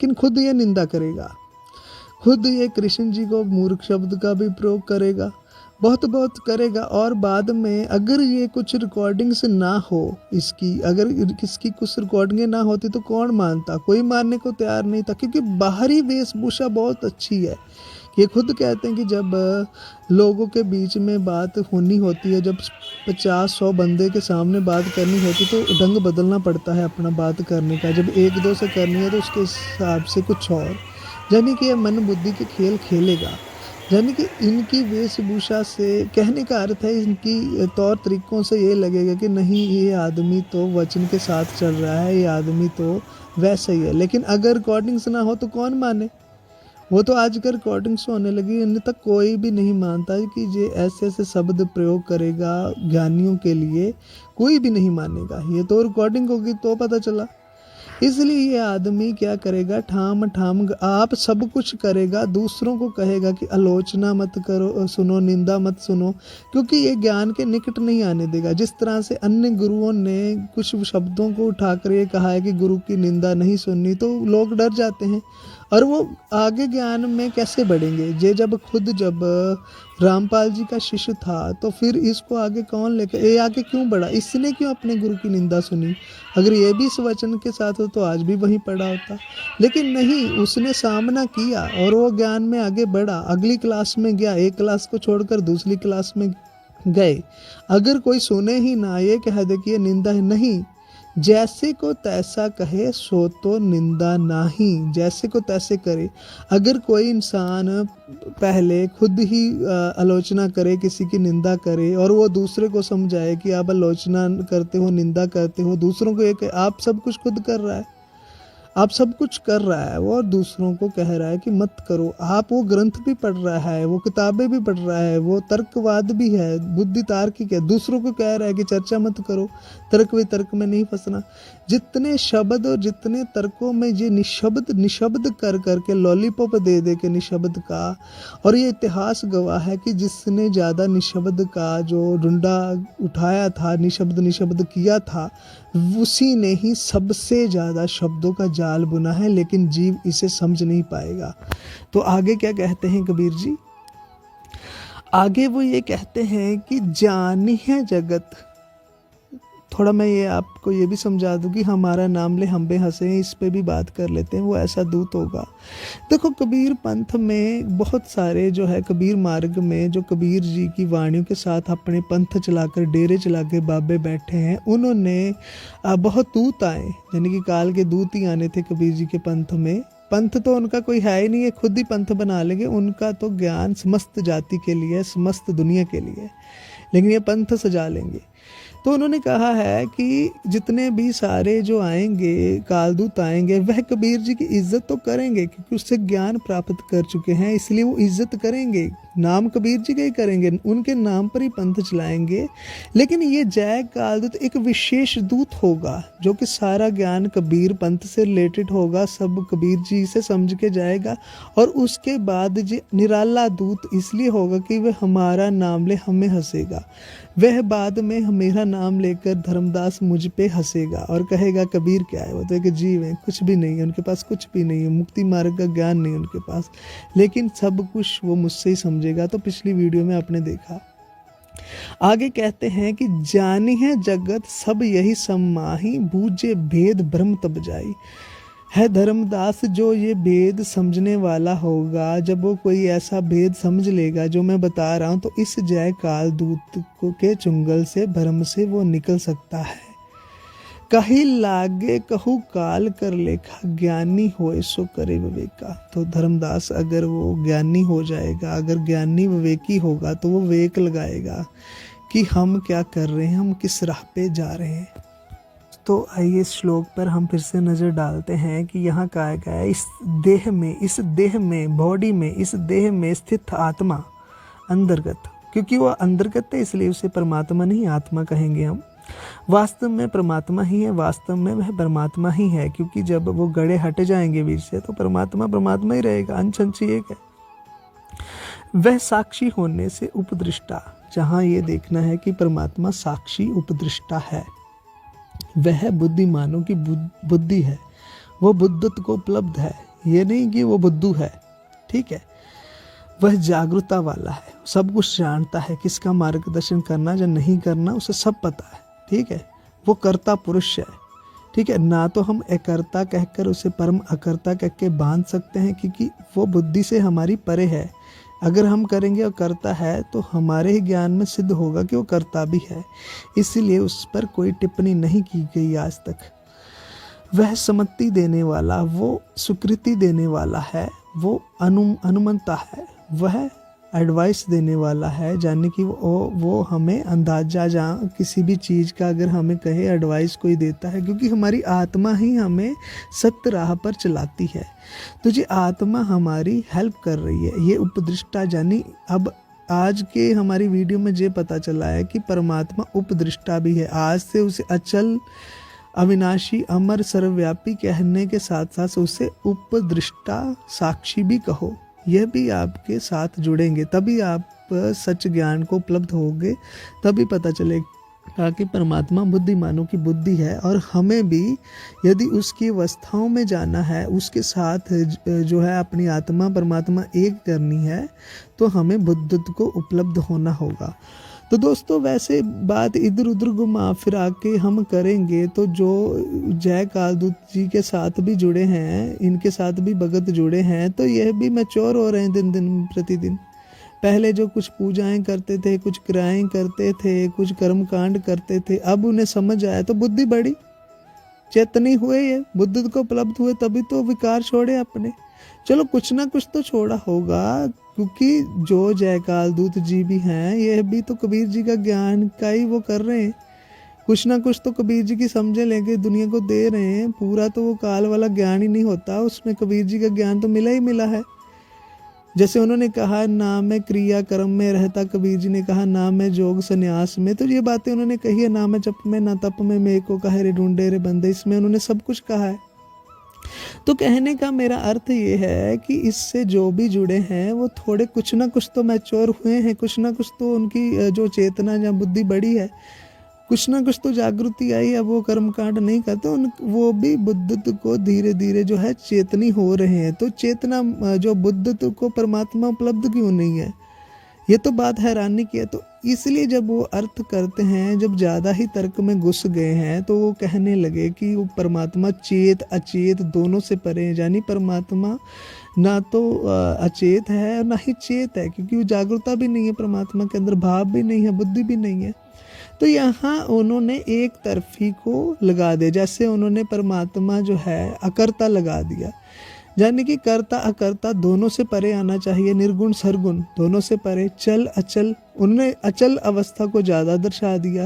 लेकिन खुद ये निंदा करेगा, खुद ये कृष्ण जी को मूर्ख शब्द का भी प्रयोग करेगा, बहुत बहुत करेगा। और बाद में अगर ये कुछ रिकॉर्डिंग्स ना हो इसकी, अगर इसकी कुछ रिकॉर्डिंगें ना होती तो कौन मानता, कोई मानने को तैयार नहीं था, क्योंकि बाहरी वेशभूषा बहुत अच्छी है। ये खुद कहते हैं कि जब लोगों के बीच में बात होनी होती है, जब 50-100 बंदे के सामने बात करनी होती तो ढंग बदलना पड़ता है अपना बात करने का। जब 1-2 से करनी है तो उसके हिसाब से कुछ और, यानी कि ये मन बुद्धि के खेल खेलेगा। यानी कि इनकी वेशभूषा से, कहने का अर्थ है इनकी तौर तरीक़ों से ये लगेगा कि नहीं ये आदमी तो वचन के साथ चल रहा है, ये आदमी तो वैसा ही है। लेकिन अगर रिकॉर्डिंग्स ना हो तो कौन माने, वो तो आजकल रिकॉर्डिंग्स होने लगी, इन्हें तक कोई भी नहीं मानता है कि ये ऐसे ऐसे शब्द प्रयोग करेगा ज्ञानियों के लिए, कोई भी नहीं मानेगा। ये तो रिकॉर्डिंग होगी तो पता चला। इसलिए ये आदमी क्या करेगा, ठाम ठाम आप सब कुछ करेगा, दूसरों को कहेगा कि आलोचना मत करो, सुनो, निंदा मत सुनो, क्योंकि ये ज्ञान के निकट नहीं आने देगा। जिस तरह से अन्य गुरुओं ने कुछ शब्दों को उठाकर ये कहा है कि गुरु की निंदा नहीं सुननी, तो लोग डर जाते हैं और वो आगे ज्ञान में कैसे बढ़ेंगे। ये जब रामपाल जी का शिष्य था तो फिर इसको आगे कौन लेकर, ये आगे क्यों बढ़ा, इसने क्यों अपने गुरु की निंदा सुनी। अगर ये भी इस वचन के साथ हो तो आज भी वहीं पड़ा होता, लेकिन नहीं, उसने सामना किया और वो ज्ञान में आगे बढ़ा, अगली क्लास में गया, एक क्लास को छोड़कर दूसरी क्लास में गए। अगर कोई सुने ही ना, ये कह दे कि ये निंदा है, नहीं, जैसे को तैसा कहे सो तो निंदा नहीं, जैसे को तैसे करे। अगर कोई इंसान पहले खुद ही आलोचना करे, किसी की निंदा करे और वो दूसरे को समझाए कि आप आलोचना करते हो, निंदा करते हो, दूसरों को एक आप सब कुछ खुद कर रहा है, आप सब कुछ कर रहा है वो, और दूसरों को कह रहा है कि मत करो। आप वो ग्रंथ भी पढ़ रहा है, वो किताबें भी पढ़ रहा है, वो तर्कवाद भी है, बुद्धि तार्किक है, दूसरों को कह रहा है कि चर्चा मत करो, तर्क वितर्क में नहीं फंसना। जितने शब्द और जितने तर्कों में ये निशब्द कर करके लॉलीपॉप दे दे के निशब्द का, और ये इतिहास गवाह है कि जिसने ज़्यादा निशब्द का जो डंडा उठाया था, निशब्द किया था, उसी ने ही सबसे ज़्यादा शब्दों का जाल बुना है, लेकिन जीव इसे समझ नहीं पाएगा। तो आगे क्या कहते हैं कबीर जी, आगे वो ये कहते हैं कि जानी है जगत। थोड़ा मैं ये आपको ये भी समझा दूं कि हमारा नाम ले हम बे हंसे, इस पे भी बात कर लेते हैं। वो ऐसा दूत होगा। देखो कबीर पंथ में बहुत सारे जो है, कबीर मार्ग में जो कबीर जी की वाणियों के साथ अपने पंथ चलाकर, डेरे चला के बाबे बैठे हैं, उन्होंने बहुत दूत आए, यानी कि काल के दूत ही आने थे कबीर जी के पंथ में। पंथ तो उनका कोई है ही नहीं है, खुद ही पंथ बना लेंगे। उनका तो ज्ञान समस्त जाति के लिए, समस्त दुनिया के लिए, लेकिन ये पंथ सजा लेंगे। तो उन्होंने कहा है कि जितने भी सारे जो आएंगे कालदूत आएंगे, वह कबीर जी की इज्जत तो करेंगे, क्योंकि उससे ज्ञान प्राप्त कर चुके हैं, इसलिए वो इज्जत करेंगे, नाम कबीर जी का ही करेंगे, उनके नाम पर ही पंथ चलाएंगे। लेकिन ये जय कालदूत एक विशेष दूत होगा, जो कि सारा ज्ञान कबीर पंथ से रिलेटेड होगा, सब कबीर जी से समझ के जाएगा। और उसके बाद जी निराला दूत इसलिए होगा कि वह हमारा नाम ले हमें हंसेगा, वह बाद में मेरा नाम लेकर धर्मदास मुझ पे हंसेगा और कहेगा कबीर क्या है, वो तो एक जीव है, कुछ भी नहीं है उनके पास, कुछ भी नहीं है, मुक्ति मार्ग का ज्ञान नहीं है उनके पास, लेकिन सब कुछ वो मुझसे ही समझेगा। तो पिछली वीडियो में आपने देखा। आगे कहते हैं कि जानी है जगत सब यही सम्माही, बूझे भेद भ्रम तब जाई। है धर्मदास जो ये भेद समझने वाला होगा, जब वो कोई ऐसा भेद समझ लेगा जो मैं बता रहा हूँ, तो इस जय काल दूत को के चुंगल से, भ्रम से वो निकल सकता है। कही लागे कहू काल कर लेखा, ज्ञानी होए सो करे विवेका। तो धर्मदास अगर वो ज्ञानी हो जाएगा, अगर ज्ञानी विवेकी होगा, तो वो विवेक लगाएगा कि हम क्या कर रहे हैं, हम किस राह पे जा रहे हैं। तो आइए इस श्लोक पर हम फिर से नज़र डालते हैं कि यहाँ कहा गया है, इस देह में बॉडी में, इस देह में स्थित आत्मा अंतर्गत, क्योंकि वो अंतर्गत है इसलिए उसे परमात्मा नहीं आत्मा कहेंगे हम। वास्तव में परमात्मा ही है, वास्तव में वह परमात्मा ही है, क्योंकि जब वो गड़े हट जाएंगे वीर से तो परमात्मा ही रहेगा, अंश एक है। वह साक्षी होने से उपदृष्टा, जहाँ ये देखना है कि परमात्मा साक्षी उपदृष्टा है, वह बुद्धिमानों की बुद्धि है, वो बुद्धत्व को उपलब्ध है, ये नहीं कि वो बुद्धू है, ठीक है, वह जागरूकता वाला है, सब कुछ जानता है, किसका मार्गदर्शन करना या नहीं करना उसे सब पता है, ठीक है, वो कर्ता पुरुष है, ठीक है। ना तो हम अकर्ता कहकर उसे परम अकर्ता कह के बांध सकते हैं, क्योंकि वो बुद्धि से हमारी परे है। अगर हम करेंगे और कर्ता है तो हमारे ही ज्ञान में सिद्ध होगा कि वो कर्ता भी है, इसीलिए उस पर कोई टिप्पणी नहीं की गई आज तक। वह सम्मति देने वाला, वो स्वीकृति देने वाला है, वो अनुमंता है, वह एडवाइस देने वाला है, जाने कि वो हमें अंदाजा जहाँ किसी भी चीज़ का अगर हमें कहे एडवाइस कोई देता है, क्योंकि हमारी आत्मा ही हमें सत्य राह पर चलाती है। तो ये आत्मा हमारी हेल्प कर रही है, ये उपदृष्टा, जानी अब आज के हमारी वीडियो में ये पता चला है कि परमात्मा उपदृष्टा भी है। आज से उसे अचल, अविनाशी, अमर, सर्वव्यापी कहने के साथ साथ उसे उपदृष्टा, साक्षी भी कहो। यह भी आपके साथ जुड़ेंगे, तभी आप सच ज्ञान को उपलब्ध होंगे, तभी पता चलेगा कि परमात्मा बुद्धिमानों की बुद्धि है, और हमें भी यदि उसकी अवस्थाओं में जाना है, उसके साथ जो है अपनी आत्मा परमात्मा एक करनी है, तो हमें बुद्धत्व को उपलब्ध होना होगा। तो दोस्तों, वैसे बात इधर उधर घुमा फिरा के हम करेंगे तो जो जय कालदूत जी के साथ भी जुड़े हैं, इनके साथ भी भगत जुड़े हैं, तो यह भी मैच्योर हो रहे हैं दिन दिन प्रतिदिन। पहले जो कुछ पूजाएं करते थे, कुछ क्रियाएं करते थे, कुछ कर्म कांड करते थे, अब उन्हें समझ आया तो बुद्धि बढ़ी, चेतनी हुए, ये बुद्ध को उपलब्ध हुए, तभी तो विकार छोड़े अपने। चलो कुछ ना कुछ तो छोड़ा होगा, क्योंकि जो जय कालदूत जी भी हैं, यह भी तो कबीर जी का ज्ञान का ही वो कर रहे हैं, कुछ ना कुछ तो कबीर जी की समझे लेके दुनिया को दे रहे हैं। पूरा तो वो काल वाला ज्ञान ही नहीं होता, उसमें कबीर जी का ज्ञान तो मिला ही मिला है। जैसे उन्होंने कहा, ना मैं क्रिया कर्म में रहता, कबीर जी ने कहा ना मैं जोग संन्यास में, तो ये बातें उन्होंने कही है। ना मैं जप में ना तप में, मेरे को कहे रे ढूंढे रे बंदे, इसमें उन्होंने सब कुछ कहा है। तो कहने का मेरा अर्थ ये है कि इससे जो भी जुड़े हैं वो थोड़े कुछ ना कुछ तो मैच्योर हुए हैं, कुछ ना कुछ तो उनकी जो चेतना या बुद्धि बड़ी है, कुछ ना कुछ तो जागृति आई। अब वो कर्मकांड नहीं करते, वो भी बुद्धत्व को धीरे धीरे जो है चेतनी हो रहे हैं। तो चेतना जो बुद्धत्व को परमात्मा उपलब्ध क्यों नहीं है, ये तो बात हैरानी की है। तो इसलिए जब वो अर्थ करते हैं, जब ज़्यादा ही तर्क में घुस गए हैं, तो वो कहने लगे कि वो परमात्मा चेत अचेत दोनों से परे है, यानी परमात्मा ना तो अचेत है और ना ही चेत है, क्योंकि वो जागरूकता भी नहीं है परमात्मा के अंदर, भाव भी नहीं है, बुद्धि भी नहीं है। तो यहाँ उन्होंने एक तरफी को लगा दिया, जैसे उन्होंने परमात्मा जो है अकर्ता लगा दिया, यानी कि कर्ता अकर्ता दोनों से परे आना चाहिए, निर्गुण सरगुण दोनों से परे, चल अचल, उन्होंने अचल अवस्था को ज़्यादा दर्शा दिया।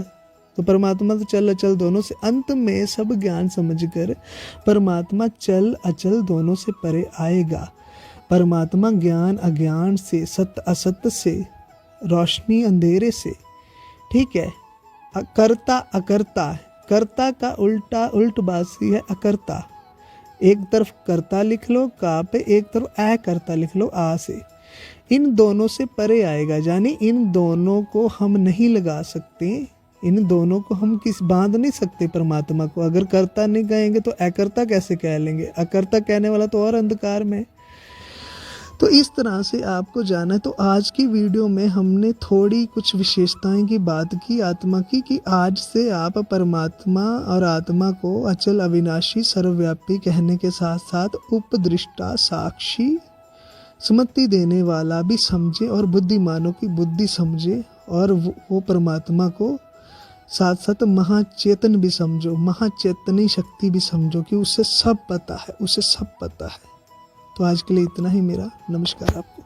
तो परमात्मा तो चल अचल दोनों से, अंत में सब ज्ञान समझकर परमात्मा चल अचल दोनों से परे आएगा। परमात्मा ज्ञान अज्ञान से, सत्य असत्य से, रोशनी अंधेरे से, ठीक है। कर्ता अकर्ता, कर्ता का उल्ट बासी है अकर्ता। एक तरफ कर्ता लिख लो का पे, एक तरफ अकर्ता लिख लो आ से। इन दोनों से परे आएगा, यानी इन दोनों को हम नहीं लगा सकते, इन दोनों को हम बांध नहीं सकते परमात्मा को। अगर कर्ता नहीं कहेंगे तो अकर्ता कैसे कह लेंगे, अकर्ता कहने वाला तो और अंधकार में। तो इस तरह से आपको जाना है। तो आज की वीडियो में हमने थोड़ी कुछ विशेषताएं की बात की आत्मा की, कि आज से आप परमात्मा और आत्मा को अचल अविनाशी सर्वव्यापी कहने के साथ साथ उपदृष्टा साक्षी सम्मति देने वाला भी समझे, और बुद्धिमानों की बुद्धि समझे, और वो परमात्मा को साथ साथ महाचेतन भी समझो, महाचेतनी शक्ति भी समझो, कि उसे सब पता है, उसे सब पता है। तो आज के लिए इतना ही, मेरा नमस्कार आपको।